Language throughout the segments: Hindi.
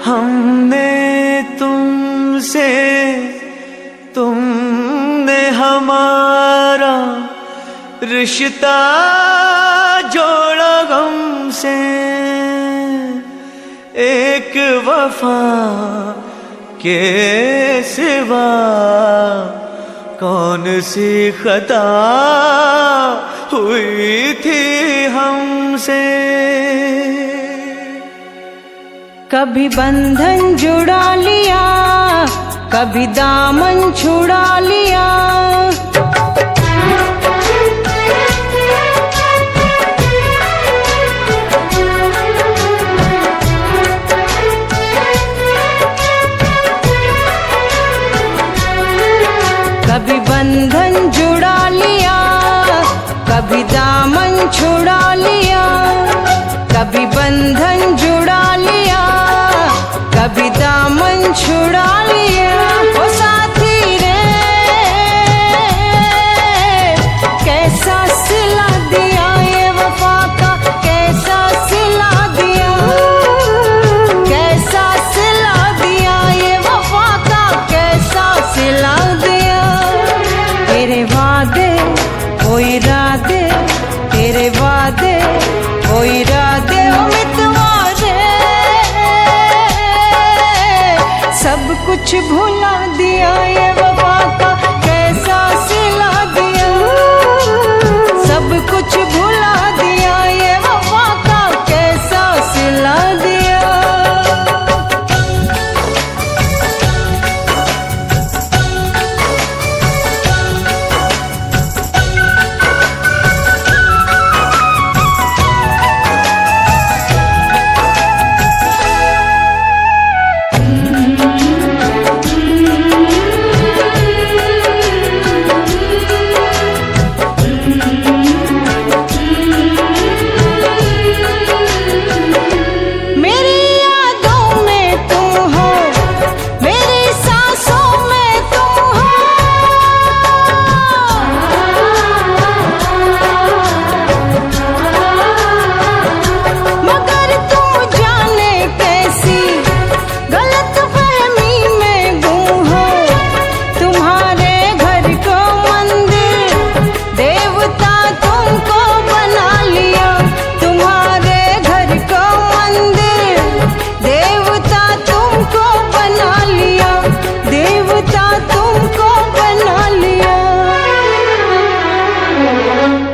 हमने तुमसे, तुमने हमारा रिश्ता जोड़ा गम से। एक वफा के सिवा कौन सी खता हुई थी हमसे। कभी बंधन जुड़ा लिया, कभी दामन छुड़ा लिया। कभी बंधन जुड़ा लिया, कभी दामन छुड़ा लिया। कभी बंधन जुड़ा लिया, कभी दामन छुड़ा लिया। ओ साथी रे कैसा सिला दिया ये वफा का, कैसा सिला दिया, कैसा सिला दिया ये वफा का, कैसा सिला दिया। तेरे वादे वो इरादे, तेरे वादे वो इरादे, ओ मितवा रे सब कुछ भुला दिया ये वफा का, कैसा सिला दिया। सब कुछ भुला दिया ये वफा का, कैसा सिला दिया।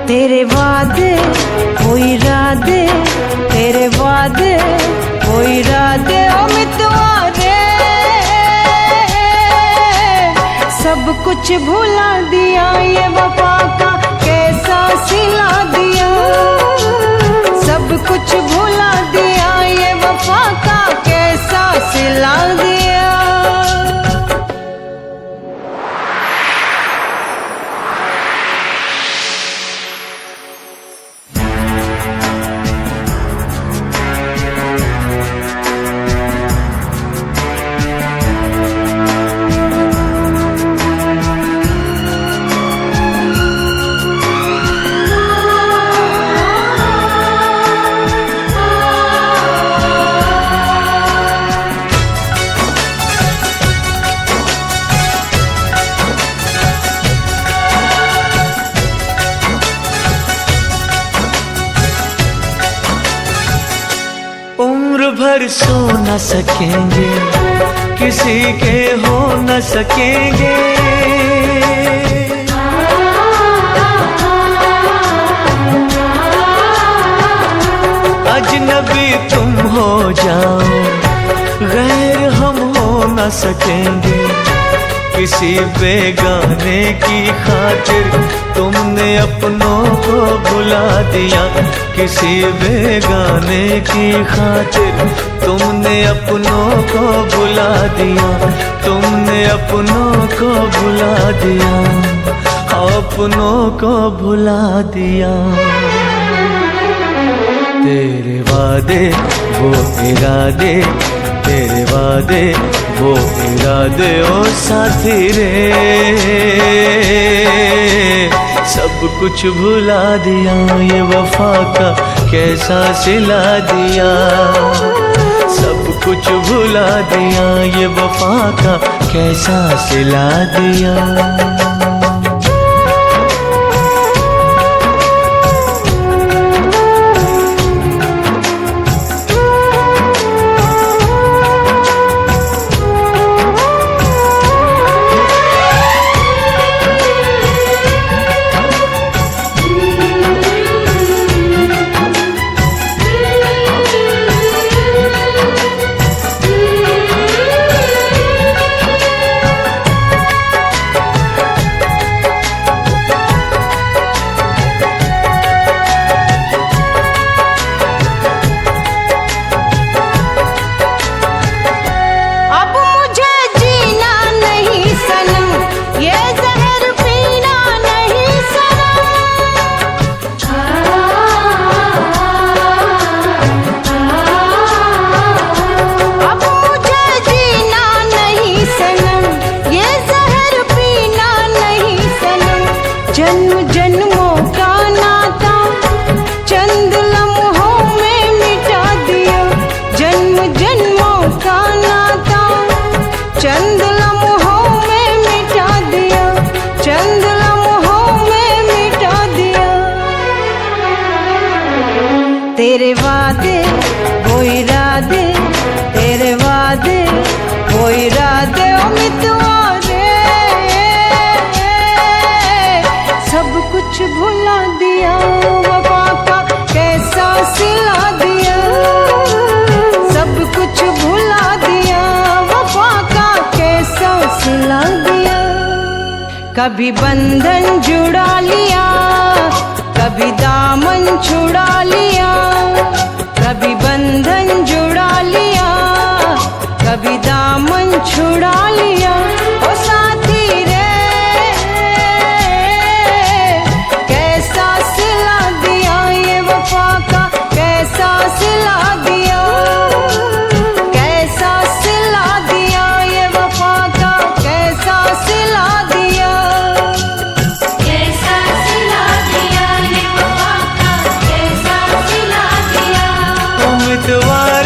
तेरे वादे वो इरादे, तेरे वादे वो इरादे, ओ मितवा रे सब कुछ भुला दिया ये वफा का, कैसा सिला दिया। सब कुछ भुला दिया ये वफा का, कैसा सिला दिया। उम्र भर सो न सकेंगे, किसी के हो न सकेंगे। अजनबी तुम हो जाओ, गैर हम हो न सकेंगे। किसी बेगाने की खातिर तुमने अपनों को भुला दिया। किसी बेगाने की खातिर तुमने अपनों को भुला दिया। तुमने अपनों को भुला दिया, अपनों को भुला दिया। तेरे वादे वो इरादे, तेरे वादे वो इरादे, ओ साथी रे सब कुछ भुला दिया। ये वफा का कैसा सिला दिया, सब कुछ भुला भुला दिया, ये वफा का कैसा सिला दिया। जन्म जन्मों का नाता चंद लम्हों में मिटा दिया, जन्म जन्मों का नाता चंद लम्हों में मिटा दिया, चंद लम्हों में मिटा दिया। तेरे वादे वो इरादे, तेरे वादे वो इरादे ओ मितवा सब कुछ भुला दिया, वफा का कैसा सिला दिया। सब कुछ भुला दिया, वफा का कैसा सिला दिया। कभी बंधन जुड़ा लिया, कभी दामन छुड़ा लिया, कभी बंधन जुड़ा लिया, कभी दामन छुड़ा लिया। ओ साथी रे कैसा सिला दिया, कैसा सिला दिया, ये वफा का कैसा सिला दिया, कैसा सिला दिया, ये वफा का कैसा सिला दिया। उम्मीदवार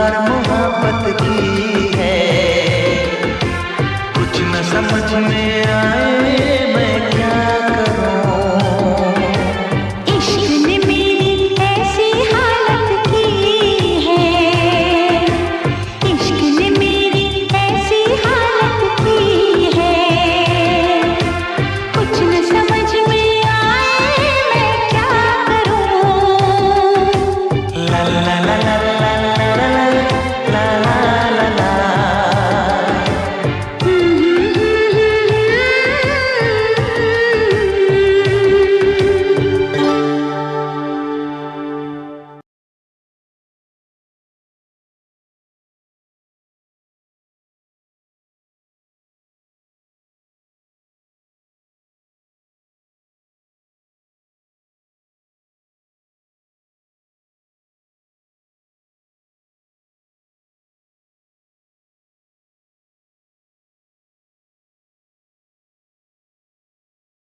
हार मोहब्बत की है। कुछ न समझ में